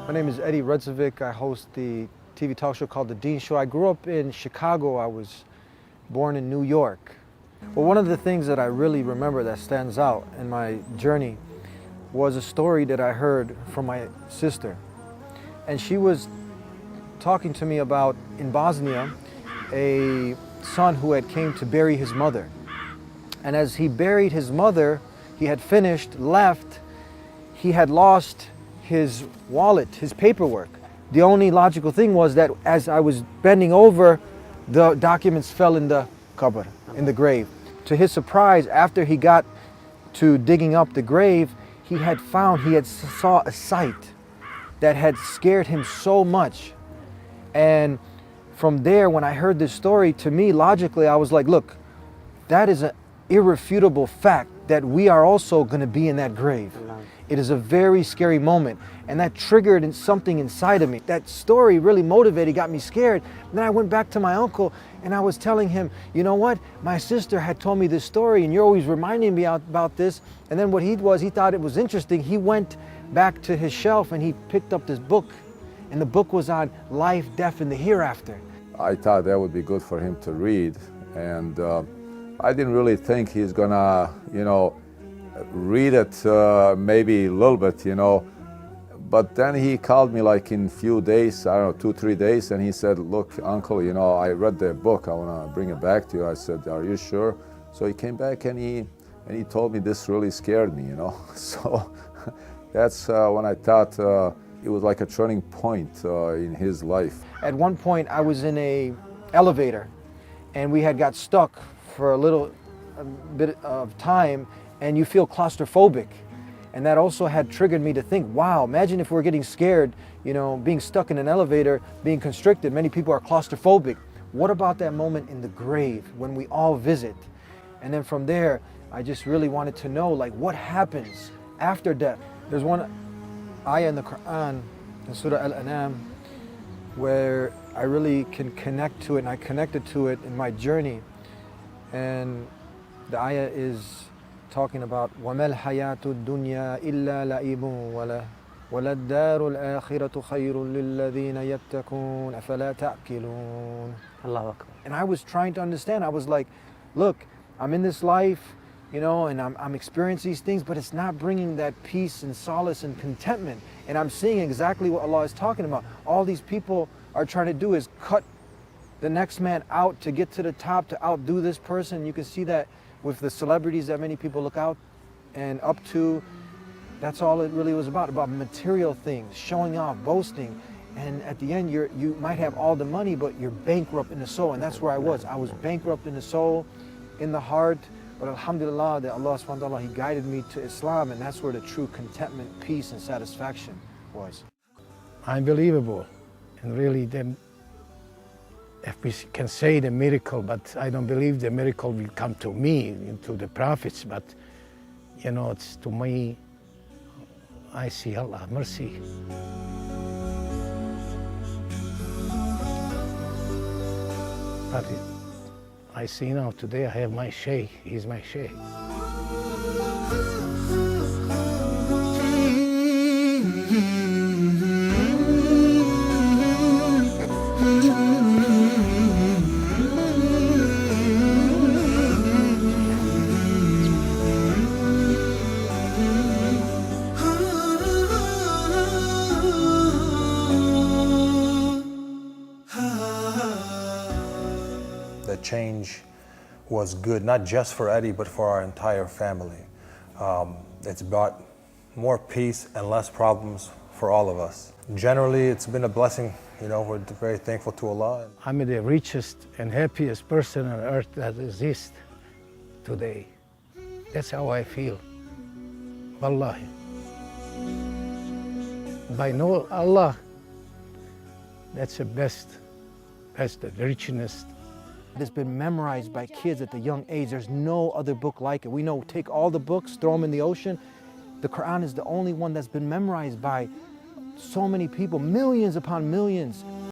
My name is Eddie Rudzovic. I host the TV talk show called The Dean Show. I grew up in Chicago. I was born in New York. Well, one of the things that I really remember that stands out in my journey was a story that I heard from my sister. And she was talking to me about, in Bosnia, a son who had came to bury his mother. And as he buried his mother, he had finished, left, he had lost his wallet, his paperwork. The only logical thing was that as I was bending over, the documents fell in the qabr, in the grave. To his surprise, after he got to digging up the grave, he had saw a sight that had scared him so much. And from there, when I heard this story, to me, logically, I was like, look, that is an irrefutable fact that we are also going to be in that grave. It is a very scary moment, and that triggered something inside of me. That story really motivated, got me scared. And then I went back to my uncle and I was telling him, you know what, my sister had told me this story and you're always reminding me about this. And then what he thought it was interesting. He went back to his shelf and he picked up this book, and the book was on life, death, and the hereafter. I thought that would be good for him to read, and I didn't really think he's gonna, read it maybe a little bit, But then he called me like in few days, I don't know, 2-3 days, and he said, look, uncle, I read the book, I wanna bring it back to you. I said, are you sure? So he came back and he told me this really scared me, So that's when I thought it was like a turning point in his life. At one point, I was in a elevator and we had got stuck for a bit of time, and you feel claustrophobic. And that also had triggered me to think, wow, imagine if we're getting scared, being stuck in an elevator, being constricted. Many people are claustrophobic. What about that moment in the grave when we all visit? And then from there, I just really wanted to know, like, what happens after death? There's one ayah in the Quran, in Surah Al-An'am, where I really can connect to it, and I connected to it in my journey. And the ayah is talking about وَمَا الْحَيَاةُ الدُّنْيَا إِلَّا لَعِبٌ وَلَلدَّارُ الْآخِرَةُ خَيْرٌ لِلَّذِينَ يَتَّقُونَ أَفَلَا تَعْقِلُونَ. Allahu Akbar. And I was trying to understand. I was like, look, I'm in this life, and I'm experiencing these things, but it's not bringing that peace and solace and contentment. And I'm seeing exactly what Allah is talking about. All these people are trying to do is cut the next man out to get to the top, to outdo this person. You can see that with the celebrities that many people look out and up to. That's all it really was about material things, showing off, boasting. And at the end, you might have all the money, but you're bankrupt in the soul. And that's where I was. I was bankrupt in the soul, in the heart. But alhamdulillah, that Allah subhanahu wa ta'ala, He guided me to Islam, and that's where the true contentment, peace, and satisfaction was. Unbelievable. And really, if we can say the miracle, but I don't believe the miracle will come to me, to the prophets, but it's to me, I see Allah, mercy. But I see now, today I have my Shaykh, he's my Shaykh. The change was good, not just for Eddie, but for our entire family. It's brought more peace and less problems for all of us. Generally, it's been a blessing. We're very thankful to Allah. I'm the richest and happiest person on earth that exists today. That's how I feel. Wallahi. By know Allah, that's the best, the richest. It's been memorized by kids at the young age. There's no other book like it. We know, take all the books, throw them in the ocean. The Quran is the only one that's been memorized by so many people, millions upon millions.